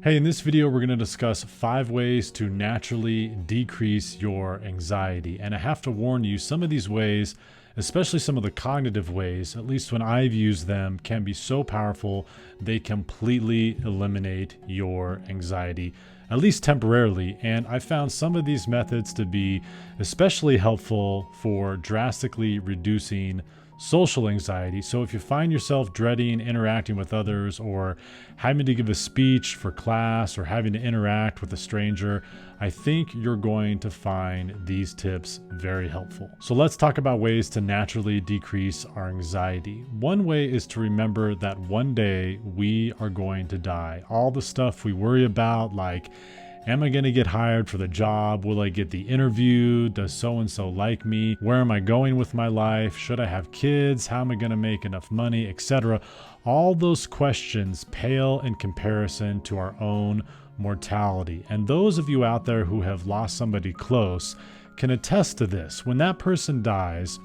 Hey, in this video, we're going to discuss 5 ways to naturally decrease your anxiety. And I have to warn you, some of these ways, especially some of the cognitive ways, at least when I've used them, can be so powerful, they completely eliminate your anxiety, at least temporarily. And I found some of these methods to be especially helpful for drastically reducing social anxiety. So if you find yourself dreading interacting with others, or having to give a speech for class, or having to interact with a stranger, I think you're going to find these tips very helpful. So let's talk about ways to naturally decrease our anxiety. One way is to remember that one day we are going to die. All the stuff we worry about, like, am I going to get hired for the job? Will I get the interview? Does so-and-so like me? Where am I going with my life? Should I have kids? How am I going to make enough money, etc.? All those questions pale in comparison to our own mortality. And those of you out there who have lost somebody close can attest to this. When that person dies,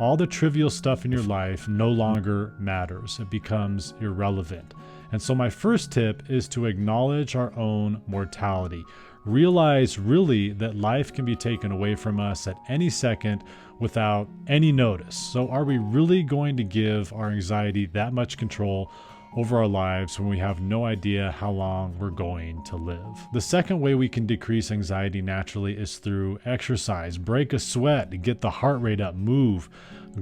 all the trivial stuff in your life no longer matters. It becomes irrelevant. And so my first tip is to acknowledge our own mortality. Realize really that life can be taken away from us at any second without any notice. So are we really going to give our anxiety that much control over our lives when we have no idea how long we're going to live? The second way we can decrease anxiety naturally is through exercise. Break a sweat, get the heart rate up, move,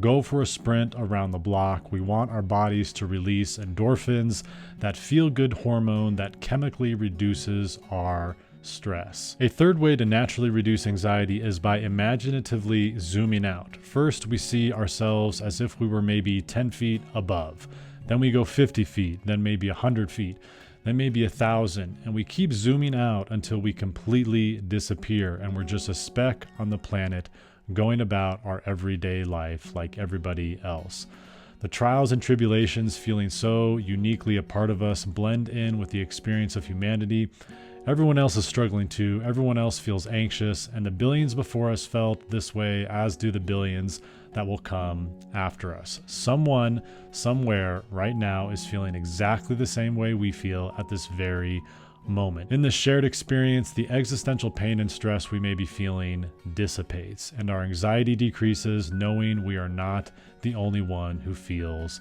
go for a sprint around the block. We want our bodies to release endorphins, that feel-good hormone that chemically reduces our stress. A third way to naturally reduce anxiety is by imaginatively zooming out. First, we see ourselves as if we were maybe 10 feet above. Then we go 50 feet, then maybe 100 feet, then maybe 1,000. And we keep zooming out until we completely disappear and we're just a speck on the planet going about our everyday life like everybody else. The trials and tribulations, feeling so uniquely a part of us, blend in with the experience of humanity. Everyone else is struggling too. Everyone else feels anxious, and the billions before us felt this way, as do the billions that will come after us. Someone, somewhere, right now is feeling exactly the same way we feel at this very moment. In this shared experience, the existential pain and stress we may be feeling dissipates, and our anxiety decreases, knowing we are not the only one who feels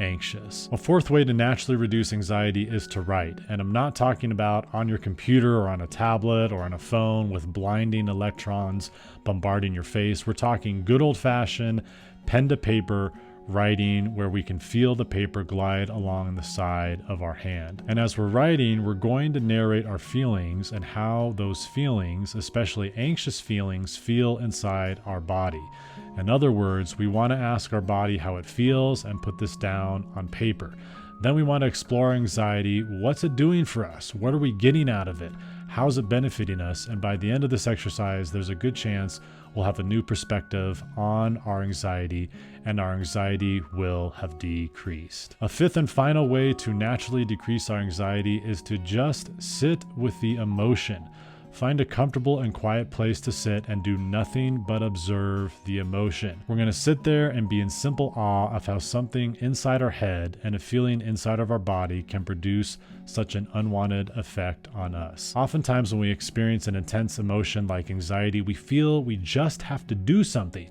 anxious. A fourth way to naturally reduce anxiety is to write. And I'm not talking about on your computer or on a tablet or on a phone with blinding electrons bombarding your face. We're talking good old-fashioned pen to paper writing, where we can feel the paper glide along the side of our hand. And as we're writing, we're going to narrate our feelings and how those feelings, especially anxious feelings, feel inside our body. In other words, we want to ask our body how it feels and put this down on paper. Then we want to explore anxiety. What's it doing for us? What are we getting out of it? How's it benefiting us? And by the end of this exercise, there's a good chance we'll have a new perspective on our anxiety, and our anxiety will have decreased. A fifth and final way to naturally decrease our anxiety is to just sit with the emotion. Find a comfortable and quiet place to sit and do nothing but observe the emotion. We're going to sit there and be in simple awe of how something inside our head and a feeling inside of our body can produce such an unwanted effect on us. Oftentimes when we experience an intense emotion like anxiety, we feel we just have to do something.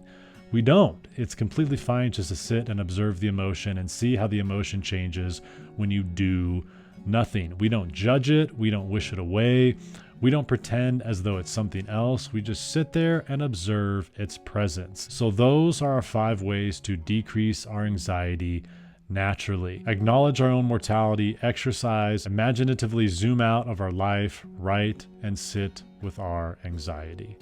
We don't. It's completely fine just to sit and observe the emotion and see how the emotion changes when you do nothing. We don't judge it. We don't wish it away. We don't pretend as though it's something else. We just sit there and observe its presence. So those are our 5 ways to decrease our anxiety naturally. Acknowledge our own mortality, exercise, imaginatively zoom out of our life, write, and sit with our anxiety.